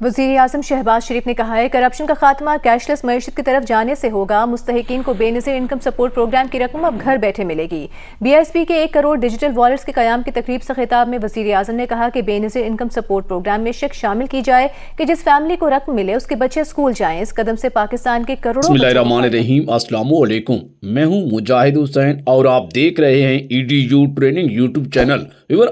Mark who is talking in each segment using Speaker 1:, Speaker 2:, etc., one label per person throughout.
Speaker 1: वज़ीर आज़म शहबाज शरीफ ने कहा है करप्शन का खात्मा कैशलेस मईशत की तरफ जाने से होगा। मुस्तहिकीन को बेनज़ीर इनकम सपोर्ट प्रोग्राम की रकम अब घर बैठे मिलेगी। BSP के 1 करोड़ डिजिटल वॉलेट्स के क़याम की तकरीब से खिताब में वज़ीर आज़म ने कहा कि बेनज़ीर इनकम सपोर्ट प्रोग्राम में शख्स शामिल की जाए कि जिस फैमिली को रकम मिले उसके बच्चे स्कूल जाएं। इस कदम से पाकिस्तान के करोड़ों
Speaker 2: बिस्मिल्लाहिर्रहमानिर्रहीम, अस्सलाम वालेकुम। मैं हूं मुजाहिद हुसैन और आप देख रहे हैं EDU ट्रेनिंग यूट्यूब चैनल।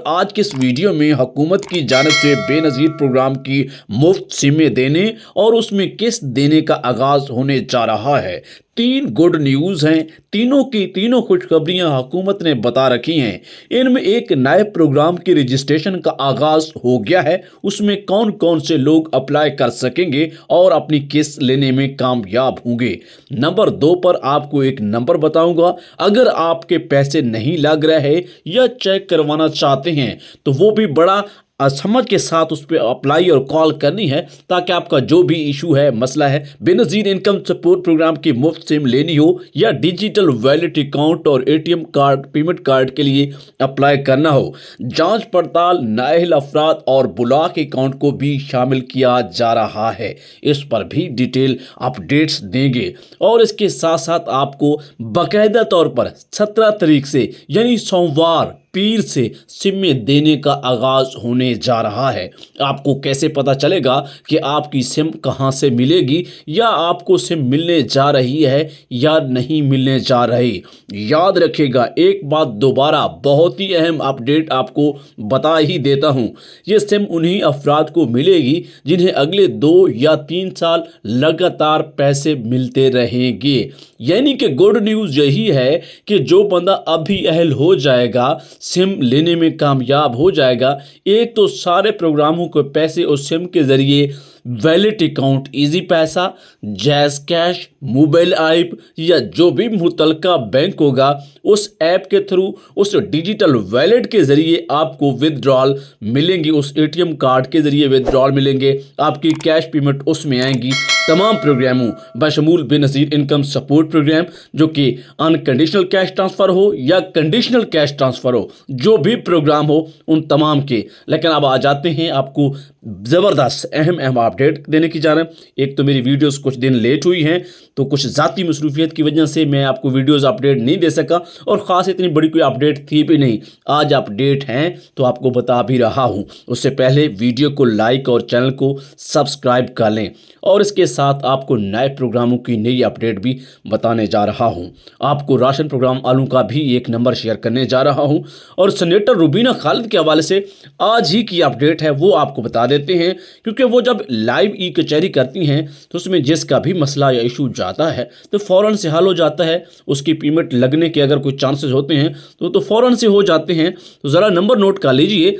Speaker 2: आज के इस वीडियो में हुकूमत की जानिब से बेनज़ीर प्रोग्राम की मुफ्त सिमें देने और उसमें किस्त देने का आगाज होने जा रहा है। 3 गुड न्यूज़ हैं, तीनों की तीनों खुशखबरियां हुकूमत ने बता रखी हैं। इनमें एक नए प्रोग्राम की रजिस्ट्रेशन का आगाज हो गया है, उसमें कौन कौन से लोग अप्लाई कर सकेंगे और अपनी किस्त लेने में कामयाब होंगे। नंबर 2 पर आपको एक नंबर बताऊंगा। अगर आपके पैसे नहीं लग रहे या चेक करवाना चाहते हैं तो वो भी बड़ा समझ के साथ उस पर अप्लाई और कॉल करनी है, ताकि आपका जो भी इशू है, मसला है, बेनज़ीर इनकम सपोर्ट प्रोग्राम की मुफ्त सिम लेनी हो या डिजिटल वैलेट अकाउंट और ATM कार्ड, पेमेंट कार्ड के लिए अप्लाई करना हो, जांच पड़ताल, नाअहल अफराद और ब्लॉक अकाउंट को भी शामिल किया जा रहा है। इस पर भी डिटेल अपडेट्स देंगे और इसके साथ साथ आपको बाकायदा तौर पर 17 तारीख से यानी सोमवार पीर से सिमें देने का आगाज होने जा रहा है। आपको कैसे पता चलेगा कि आपकी सिम कहां से मिलेगी या आपको सिम मिलने जा रही है या नहीं मिलने जा रही? याद रखिएगा, एक बात दोबारा बहुत ही अहम अपडेट आपको बता ही देता हूं। ये सिम उन्हीं अफराद को मिलेगी जिन्हें अगले 2 या 3 साल लगातार पैसे मिलते रहेंगे। यानी कि गुड न्यूज़ यही है कि जो बंदा अभी अहल हो जाएगा, सिम लेने में कामयाब हो जाएगा, एक तो सारे प्रोग्रामों के पैसे उस सिम के ज़रिए वैलेट अकाउंट, इजी पैसा, जैज़ कैश, मोबाइल ऐप या जो भी मुतलका बैंक होगा उस ऐप के थ्रू, उस डिजिटल वैलेट के ज़रिए आपको विदड्रॉल मिलेंगी, उस ATM कार्ड के ज़रिए विदड्रॉल मिलेंगे, आपकी कैश पेमेंट उसमें आएंगी। तमाम प्रोग्रामों बशमूल बेनज़ीर इनकम सपोर्ट प्रोग्राम, जो कि अनकंडीशनल कैश ट्रांसफ़र हो या कंडीशनल कैश ट्रांसफ़र हो, जो भी प्रोग्राम हो उन तमाम के। लेकिन अब आ जाते हैं आपको ज़बरदस्त अहम अपडेट देने की जानिब। एक तो मेरी वीडियोस कुछ दिन लेट हुई हैं, तो कुछ ज़ाती मसरूफियत की वजह से मैं आपको वीडियोस अपडेट नहीं दे सका और ख़ास इतनी बड़ी कोई अपडेट थी भी नहीं। आज अपडेट हैं तो आपको बता भी रहा हूं। उससे पहले वीडियो को लाइक और चैनल को सब्सक्राइब कर लें और इसके साथ आपको नए प्रोग्रामों की नई अपडेट भी बताने जा रहा हूं। आपको राशन प्रोग्राम वालों का भी एक नंबर शेयर करने जा रहा हूं और सेनेटर रुबीना खालिद के हवाले से आज ही की अपडेट है, वो आपको बता देते हैं, क्योंकि वो जब लाइव कचहरी करती हैं तो उसमें जिसका भी मसला या इशू जाता है तो फ़ौरन से हल हो जाता है। उसकी पेमेंट लगने के अगर कोई चांसेस होते हैं तो फ़ौरन से हो जाते हैं। तो ज़रा नंबर नोट कर लीजिए,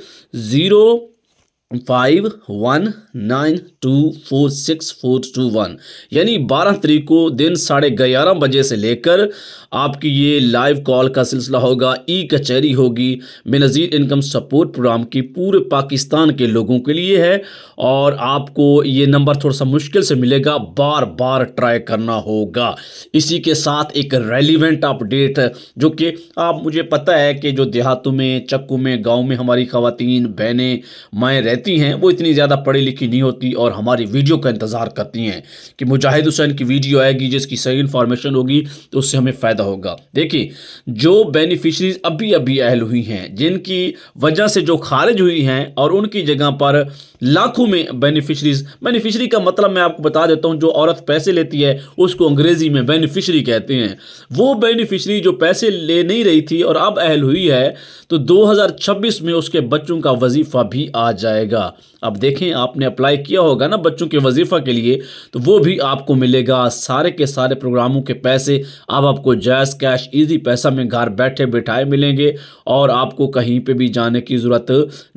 Speaker 2: 0519246421, यानी 12 तारीख को दिन 11:30 बजे से लेकर आपकी ये लाइव कॉल का सिलसिला होगा। कचहरी होगी बेनज़ीर इनकम सपोर्ट प्रोग्राम की, पूरे पाकिस्तान के लोगों के लिए है और आपको ये नंबर थोड़ा सा मुश्किल से मिलेगा, बार बार ट्राई करना होगा। इसी के साथ एक रेलिवेंट अपडेट है, जो कि आप, मुझे पता है कि जो देहातों में, चक्कों में, गाँव में हमारी ख़वातीन, बहनें, माएँ रहती हैं, वो इतनी ज़्यादा पढ़ी लिखी नहीं होती और हमारी वीडियो का इंतज़ार करती हैं कि मुजाहिद हुसैन की वीडियो आएगी जिसकी सही इन्फॉर्मेशन होगी तो उससे हमें फ़ायदा होगा। देखिए, जो बेनिफिशरीज अभी अभी अहल हुई हैं, जिनकी वजह से जो खारिज हुई हैं और उनकी जगह पर लाखों में बेनिफिशरी का मतलब मैं आपको बता देता हूं, जो औरत पैसे लेती है उसको अंग्रेजी में बेनिफिशरी कहते हैं। वो बेनिफिशरी जो पैसे ले नहीं रही थी और अब अहल हुई है, तो 2026 में उसके बच्चों का वजीफा भी आ जाएगा। अब देखें, आपने अप्लाई किया होगा ना बच्चों के वजीफा के लिए, तो वो भी आपको मिलेगा। सारे के सारे प्रोग्रामों के पैसे अब आपको जैज़ कैश, इजी पैसा में घर बैठे बिठाए मिलेंगे और आपको कहीं पे भी जाने की ज़रूरत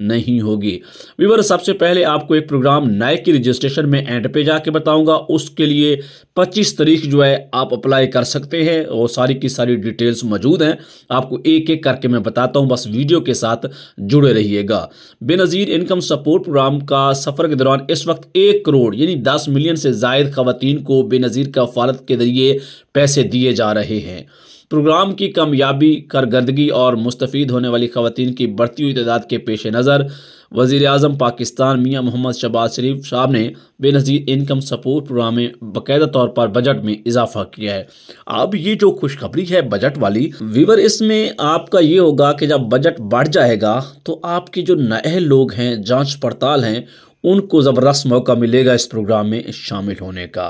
Speaker 2: नहीं होगी। व्यूअर, सबसे पहले आपको एक प्रोग्राम नए की रजिस्ट्रेशन में एंड पे जाके बताऊंगा। उसके लिए 25 तारीख जो है आप अप्लाई कर सकते हैं और सारी की सारी डिटेल्स मौजूद हैं। आपको एक एक करके मैं बताता हूं, बस वीडियो के साथ जुड़े रहिएगा। बेनज़ीर इनकम सपोर्ट प्रोग्राम का सफ़र के दौरान इस वक्त 1 करोड़ यानी 10 मिलियन से ज़ायद ख़वातीन को बेनज़ीर कफ़ालत के ज़रिए पैसे दिए जा रहे हैं। प्रोग्राम की कामयाबी, कारकर्दगी और मुस्तफ़ीद होने वाली ख़वातीन की बढ़ती हुई तादाद के पेश नज़र वज़ीर-ए-आज़म पाकिस्तान मियां मोहम्मद शहबाज शरीफ साहब ने बेनज़ीर इनकम सपोर्ट प्रोग्राम में बाकायदा तौर पर बजट में इजाफा किया है। अब ये जो खुशखबरी है बजट वाली वीवर, इसमें आपका ये होगा कि जब बजट बढ़ जाएगा तो आपके जो नए लोग हैं, जांच पड़ताल हैं, उनको ज़बरदस्त मौका मिलेगा इस प्रोग्राम में शामिल होने का।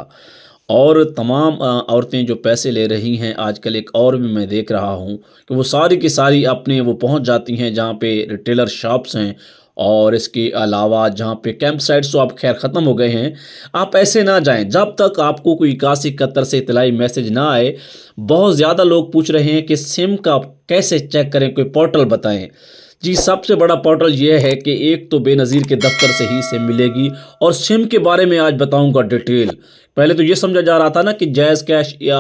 Speaker 2: और तमाम औरतें जो पैसे ले रही हैं आजकल, एक और भी मैं देख रहा हूँ कि वो सारी की सारी अपने वो पहुँच जाती हैं जहाँ पे रिटेलर शॉप्स हैं, और इसके अलावा जहाँ पे कैंप साइट्स तो आप खैर ख़त्म हो गए हैं। आप ऐसे ना जाएं जब तक आपको कोई 8171 से इतलाई मैसेज ना आए। बहुत ज़्यादा लोग पूछ रहे हैं कि सिम का कैसे चेक करें, कोई पोर्टल बताएं। जी, सबसे बड़ा पोर्टल ये है कि एक तो बेनज़ीर के दफ्तर से ही सिम मिलेगी, और सिम के बारे में आज बताऊंगा डिटेल। पहले तो ये समझा जा रहा था ना कि जैज़ कैश या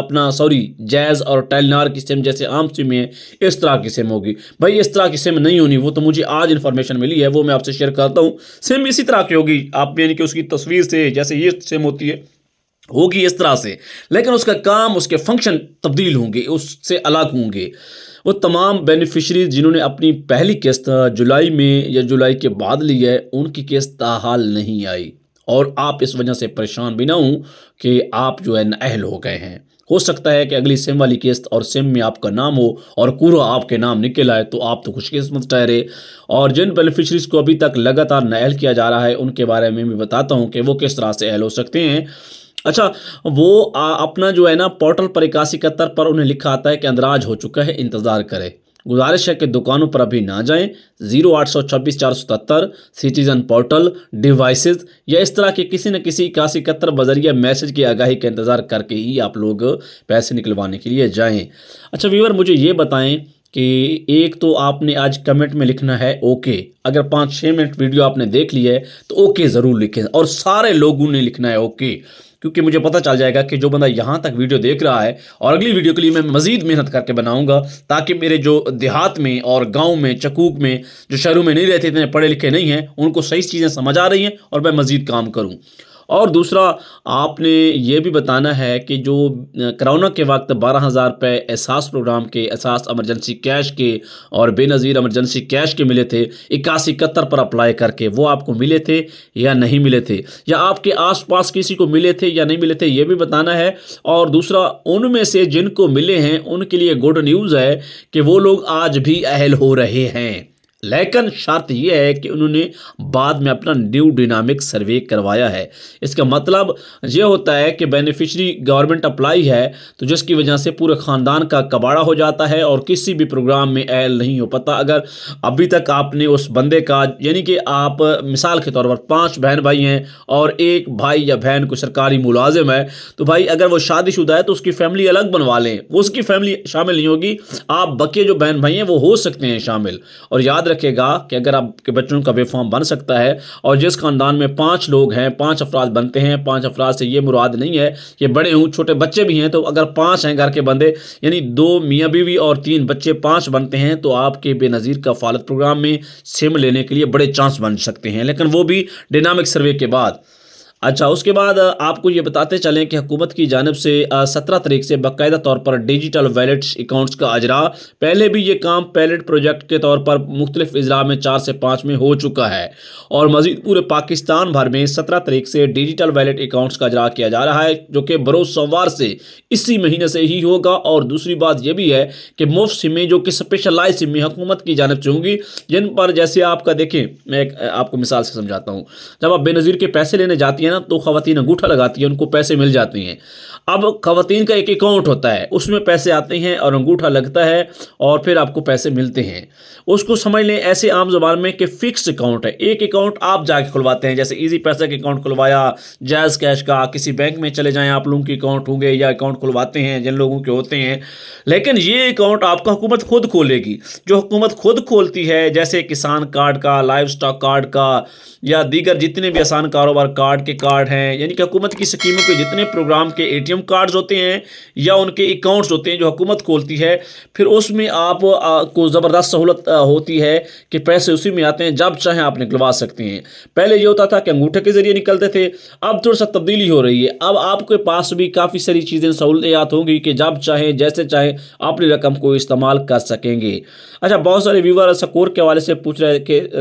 Speaker 2: जैज़ और टेलीनॉर की सिम जैसे आम सिम है, इस तरह की सिम होगी। भाई इस तरह की सिम नहीं होनी, वो तो मुझे आज इन्फॉर्मेशन मिली है, वो मैं आपसे शेयर करता हूँ। सिम इसी तरह की होगी, आप यानी कि उसकी तस्वीर से जैसे ये सिम होती है होगी इस तरह से, लेकिन उसका काम, उसके फंक्शन तब्दील होंगे, उससे अलग होंगे। वो तमाम बेनिफिशरीज जिन्होंने अपनी पहली किस्त जुलाई में या जुलाई के बाद ली है, उनकी किस्त ताहाल नहीं आई, और आप इस वजह से परेशान भी ना हों कि आप जो है नाअहल हो गए हैं। हो सकता है कि अगली सिम वाली किस्त और सिम में आपका नाम हो और पूरा आपके नाम निकल आए, तो आप तो खुशकिस्मत ठहरे। और जिन बेनिफिशरीज को अभी तक लगातार नाअहल किया जा रहा है, उनके बारे में भी बताता हूँ कि वो किस तरह से अहल हो सकते हैं। अच्छा, वो अपना जो है ना पोर्टल पर 8171 पर उन्हें लिखा आता है कि अंदराज हो चुका है, इंतज़ार करें। गुजारिश है कि दुकानों पर अभी ना जाएं। 0826 477 सिटीज़न पोर्टल डिवाइसेस या इस तरह के किसी न किसी 8171 बजरिया मैसेज की आगाही का इंतज़ार करके ही आप लोग पैसे निकलवाने के लिए जाएं। अच्छा व्यूअर, मुझे ये बताएं कि एक तो आपने आज कमेंट में लिखना है ओके। अगर 5-6 मिनट वीडियो आपने देख ली है तो ओके ज़रूर लिखें, और सारे लोगों ने लिखना है ओके, क्योंकि मुझे पता चल जाएगा कि जो बंदा यहाँ तक वीडियो देख रहा है, और अगली वीडियो के लिए मैं मज़ीद मेहनत करके बनाऊंगा, ताकि मेरे जो देहात में और गांव में, चकूक में, जो शहरों में नहीं रहते, इतने पढ़े लिखे नहीं हैं, उनको सही चीज़ें समझ आ रही हैं और मैं मज़ीद काम करूँ। और दूसरा, आपने ये भी बताना है कि जो कोरोना के वक्त 12,000 रुपये एहसास प्रोग्राम के, एहसास एमरजेंसी कैश के और बेनज़ीर एमरजेंसी कैश के मिले थे 8171 पर अप्लाई करके, वो आपको मिले थे या नहीं मिले थे, या आपके आसपास किसी को मिले थे या नहीं मिले थे, ये भी बताना है। और दूसरा, उनमें से जिनको मिले हैं उनके लिए गुड न्यूज़ है कि वो लोग आज भी अहल हो रहे हैं, लेकिन शर्त यह है कि उन्होंने बाद में अपना न्यू डिनामिक सर्वे करवाया है। इसका मतलब ये होता है कि बेनिफिशरी गवर्नमेंट अप्लाई है, तो जिसकी वजह से पूरे ख़ानदान का कबाड़ा हो जाता है और किसी भी प्रोग्राम में अहल नहीं हो पाता। अगर अभी तक आपने उस बंदे का, यानी कि आप मिसाल के तौर पर 5 बहन भाई हैं और एक भाई या बहन को सरकारी मुलाजिम है, तो भाई अगर वो शादीशुदा है तो उसकी फैमिली अलग बनवा लें, वो उसकी फैमिली शामिल नहीं होगी। आप बाकी जो बहन भाई हैं वो हो सकते हैं शामिल। और याद रखेगा कि अगर आपके बच्चों का बेफॉर्म बन सकता है, और जिस खानदान में 5 लोग हैं, 5 अफराद बनते हैं, 5 अफराद से ये मुराद नहीं है कि बड़े हों, छोटे बच्चे भी हैं, तो अगर 5 हैं घर के बंदे, यानी 2 मियाँ बीवी और 3 बच्चे, 5 बनते हैं, तो आपके बेनज़ीर कफ़ालत प्रोग्राम में सिम लेने के लिए बड़े चांस बन सकते हैं, लेकिन वो भी डिनामिक सर्वे के बाद। अच्छा, उसके बाद आपको ये बताते चलें कि हुकूमत की जानिब से 17 तारीख से बाकायदा तौर पर डिजिटल वैलेट्स अकाउंट्स का अजरा, पहले भी ये काम पायलट प्रोजेक्ट के तौर पर मुख्तलिफ इजला में 4 से 5 में हो चुका है, और मज़ीद पूरे पाकिस्तान भर में 17 तारीख से डिजिटल वैलेट अकाउंट्स का अजरा किया जा रहा है, जो कि बरोज़ सोमवार से इसी महीने से ही होगा। और दूसरी बात यह भी है कि मुफ्त सिमें, जो कि स्पेशलाइज सिमें हुकूमत की जानिब से होंगी, जिन पर जैसे आपका देखें, मैं एक आपको मिसाल से समझाता हूँ। जब आप बेनज़ीर के पैसे लेने जाती हैं ना, तो ख़वातीन अंगूठा लगाती है, उनको पैसे मिल जाते हैं। अब ख़वातीन का एक अकाउंट होता है, उसमें पैसे आते हैं और अंगूठा लगता है और फिर आपको पैसे मिलते हैं। उसको समझ लें ऐसे आम ज़बान में कि फ़िक्स अकाउंट है। एक अकाउंट आप जाके खुलवाते हैं, जैसे इजी पैसा के अकाउंट खुलवाया, जैज़ कैश का, किसी बैंक में चले जाएं, आप लोगों के अकाउंट होंगे या अकाउंट खुलवाते हैं जिन लोगों के होते हैं, लेकिन ये अकाउंट आपका हुकूमत खुद खोलेगी। जो हुकूमत खुद खोलती है, जैसे किसान कार्ड का, लाइव स्टॉक कार्ड का, या दीगर जितने भी आसान कारोबार कार्ड के कार्ड हैं, यानी कि हुकूमत की स्कीमों के जितने प्रोग्राम के ATM कार्ड्स होते हैं या उनके अकाउंट्स होते हैं जो हुकूमत खोलती है, फिर उसमें आप को ज़बरदस्त सहूलत होती है कि पैसे उसी में आते हैं, जब चाहें आप निकलवा सकते हैं। पहले ये होता था कि अंगूठे के ज़रिए निकलते थे, अब थोड़ा सा तब्दीली हो रही है। अब आपके पास भी काफ़ी सारी चीज़ें सहूलियात होंगी कि जब चाहें जैसे चाहें अपनी रकम को इस्तेमाल कर सकेंगे। अच्छा, बहुत सारे व्यूवर स्कोर के हवाले से पूछ रहे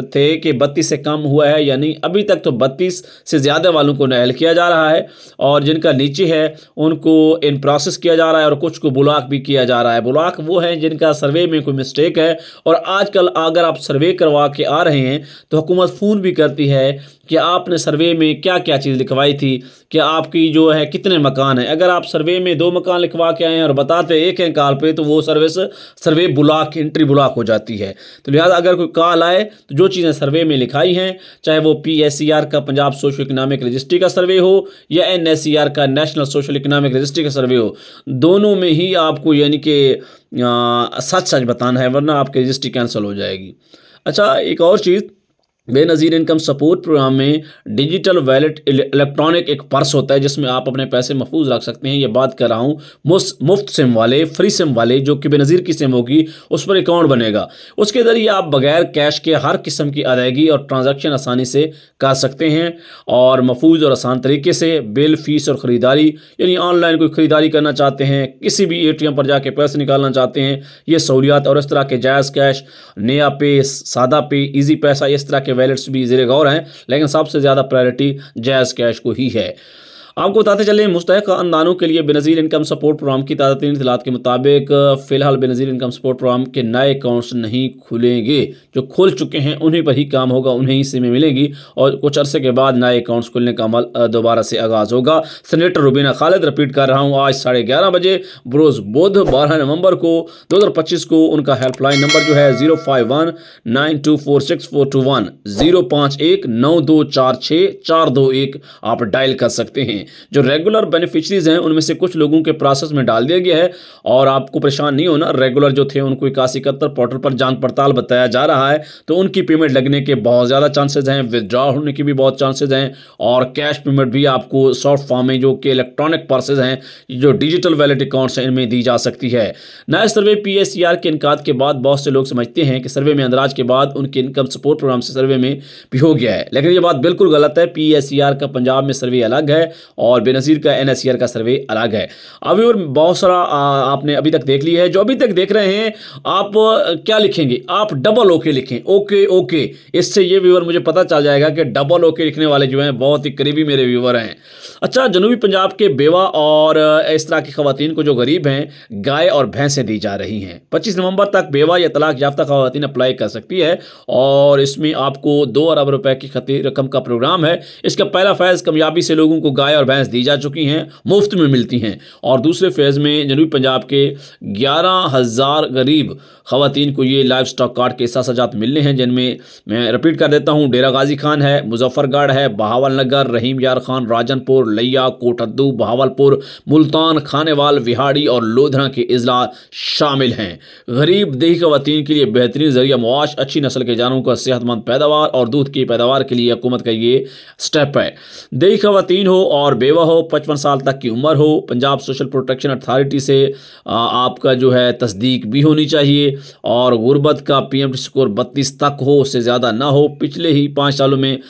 Speaker 2: थे कि 32 से कम हुआ है या नहीं। अभी तक तो 32 से ज़्यादा वालों को नाअहल किया जा रहा है और जिनका नीचे है उनको इन प्रोसेस किया जा रहा है और कुछ को ब्लॉक भी किया जा रहा है। ब्लॉक वो हैं जिनका सर्वे में कोई मिस्टेक है, और आजकल अगर आप सर्वे करवा के आ रहे हैं तो हुकूमत फ़ोन भी करती है कि आपने सर्वे में क्या क्या चीज़ लिखवाई थी, कि आपकी जो है कितने मकान हैं। अगर आप सर्वे में 2 मकान लिखवा के आए हैं और बताते एक हैं कॉल पे, तो वो सर्वे ब्लॉक, एंट्री ब्लॉक हो जाती है। तो लिहाजा अगर कोई कॉल आए तो जो चीज़ें सर्वे में लिखाई हैं, चाहे वो PSER का पंजाब सोशल इकनॉमिक रजिस्ट्री का सर्वे हो या NSER का नेशनल सोशल इकनॉमिक रजिस्ट्री का सर्वे हो, दोनों में ही आपको यानी कि सच सच बताना है, वरना आपकी रजिस्ट्री कैंसिल हो जाएगी। अच्छा, एक और चीज़, बेनज़ीर इनकम सपोर्ट प्रोग्राम में डिजिटल वैलेट इलेक्ट्रॉनिक एक पर्स होता है जिसमें आप अपने पैसे महफूज रख सकते हैं। ये बात कर रहा हूँ मुफ्त सिम वाले, फ्री सिम वाले, जो कि बेनज़ीर की सिम होगी उस पर अकाउंट बनेगा। उसके ज़रिए आप बगैर कैश के हर किस्म की अदायगी और ट्रांजैक्शन आसानी से कर सकते हैं और महफूज और आसान तरीके से बिल, फीस और ख़रीदारी, यानी ऑनलाइन कोई ख़रीदारी करना चाहते हैं, किसी भी ATM पर जाके पैसे निकालना चाहते हैं, ये सहूलियात और इस तरह के जायज़ कैश, नया पे, सादा पे, ईजी पैसा, इस तरह के वैलेट्स भी ज़ेरे गौर हैं, लेकिन सबसे ज़्यादा प्रायोरिटी जायज़ कैश को ही है। आपको बताते चलें, मुस्तहिक़ ख़ानदानों के लिए बेनज़ीर इनकम सपोर्ट प्रोग्राम की ताज़ा तरीन इत्तलात के मुताबिक फ़िलहाल बेनज़ीर इनकम सपोर्ट प्रोग्राम के नए अकाउंट्स नहीं खुलेंगे। जो खुल चुके हैं उन्हीं पर ही काम होगा, उन्हें ही सिमें मिलेंगी और कुछ अरसे के बाद नए अकाउंट्स खुलने का अमल दोबारा से आगाज़ होगा। सेनेटर रुबीना खालिद, रिपीट कर रहा हूँ, आज 11:30 बजे बरोज़ बुध 12 नवंबर को 2025 को उनका हेल्पलाइन नंबर जो है 05192464421 05192464421 आप डायल कर सकते हैं। जो रेगुलर बेनिफिशरीज हैं उनमें से कुछ लोगों के प्रोसेस में डाल दिया गया है और आपको परेशान नहीं होना। रेगुलर जो थे उनको 8171 पोर्टल पर जांच पड़ताल बताया जा रहा है, तो उनकी पेमेंट लगने के बहुत ज़्यादा चांसेस हैं, विदड्रॉ होने की भी बहुत चांसेस हैं और कैश पेमेंट भी आपको सॉफ्ट फॉर्म में, जो कि इलेक्ट्रॉनिक पर्सेज हैं, जो डिजिटल वैलेट अकाउंट्स हैं, इनमें दी जा सकती है। नया सर्वे PSER के इनकाद के बाद बहुत से लोग समझते हैं कि सर्वे में अंदराज के बाद उनके इनकम सपोर्ट प्रोग्राम से सर्वे में भी हो गया है, लेकिन ये बात बिल्कुल गलत है। PSER का पंजाब में सर्वे अलग है और बेनज़ीर का NSER का सर्वे अलग है। अभी और बहुत सारा आपने अभी तक देख लिया है। जो अभी तक देख रहे हैं, आप क्या लिखेंगे? आप डबल ओके लिखें, ओके। इससे ये व्यूअर मुझे पता चल जाएगा कि डबल ओके लिखने वाले जो हैं बहुत ही करीबी मेरे व्यूअर हैं। अच्छा, जनूबी पंजाब के बेवा और इस तरह की खवातीन को जो गरीब हैं, गाय और भैंसें दी जा रही हैं। 25 नवंबर तक बेवा या तलाक याफ्ता खवातीन अप्लाई कर सकती है और इसमें आपको 2 अरब रुपए की खती रकम का प्रोग्राम है। इसका पहला फैज़ कामयाबी से लोगों को गाय और भैंस दी जा चुकी हैं, मुफ्त में मिलती हैं, और दूसरे फेज़ में जनूबी पंजाब के 11,000 गरीब खवातीन को ये लाइफ स्टॉक कार्ड के साजात मिलने हैं, जिनमें मैं रिपीट कर देता हूँ, डेरा गाजी खान है, मुजफ्फरगढ़ है, बहावल नगर, रहीम यार खान, राजनपुर, लिया, कोटद्दू, बहावलपुर, मुल्तान, खानेवाल, विहाड़ी और लोधरा के अजला शामिल हैं। गरीब देही खवातीन के लिए बेहतरीन जरिया मुआश, अच्छी नस्ल के जानवरों का सेहतमंद पैदावार और दूध की पैदावार के लिए हुकूमत का ये स्टेप है। देही खवातीन हो और बेवा हो, 55 साल तक की उम्र हो, पंजाब सोशल प्रोटेक्शन अथॉरिटी से आपका जो है तस्दीक भी होनी चाहिए और गुर्बत का PMT स्कोर 32 तक हो, उससे ज़्यादा ना हो, पिछले ही 5 सालों में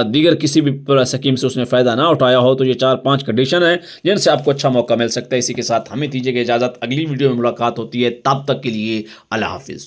Speaker 2: दीगर किसी भी स्कीम से उसने फ़ायदा ना उठाया हो। तो ये 4-5 कंडीशन है जिनसे आपको अच्छा मौका मिल सकता है। इसी के साथ हमें दीजिएगा इजाज़त, अगली वीडियो में मुलाकात होती है, तब तक के लिए अल्लाह हाफिज़।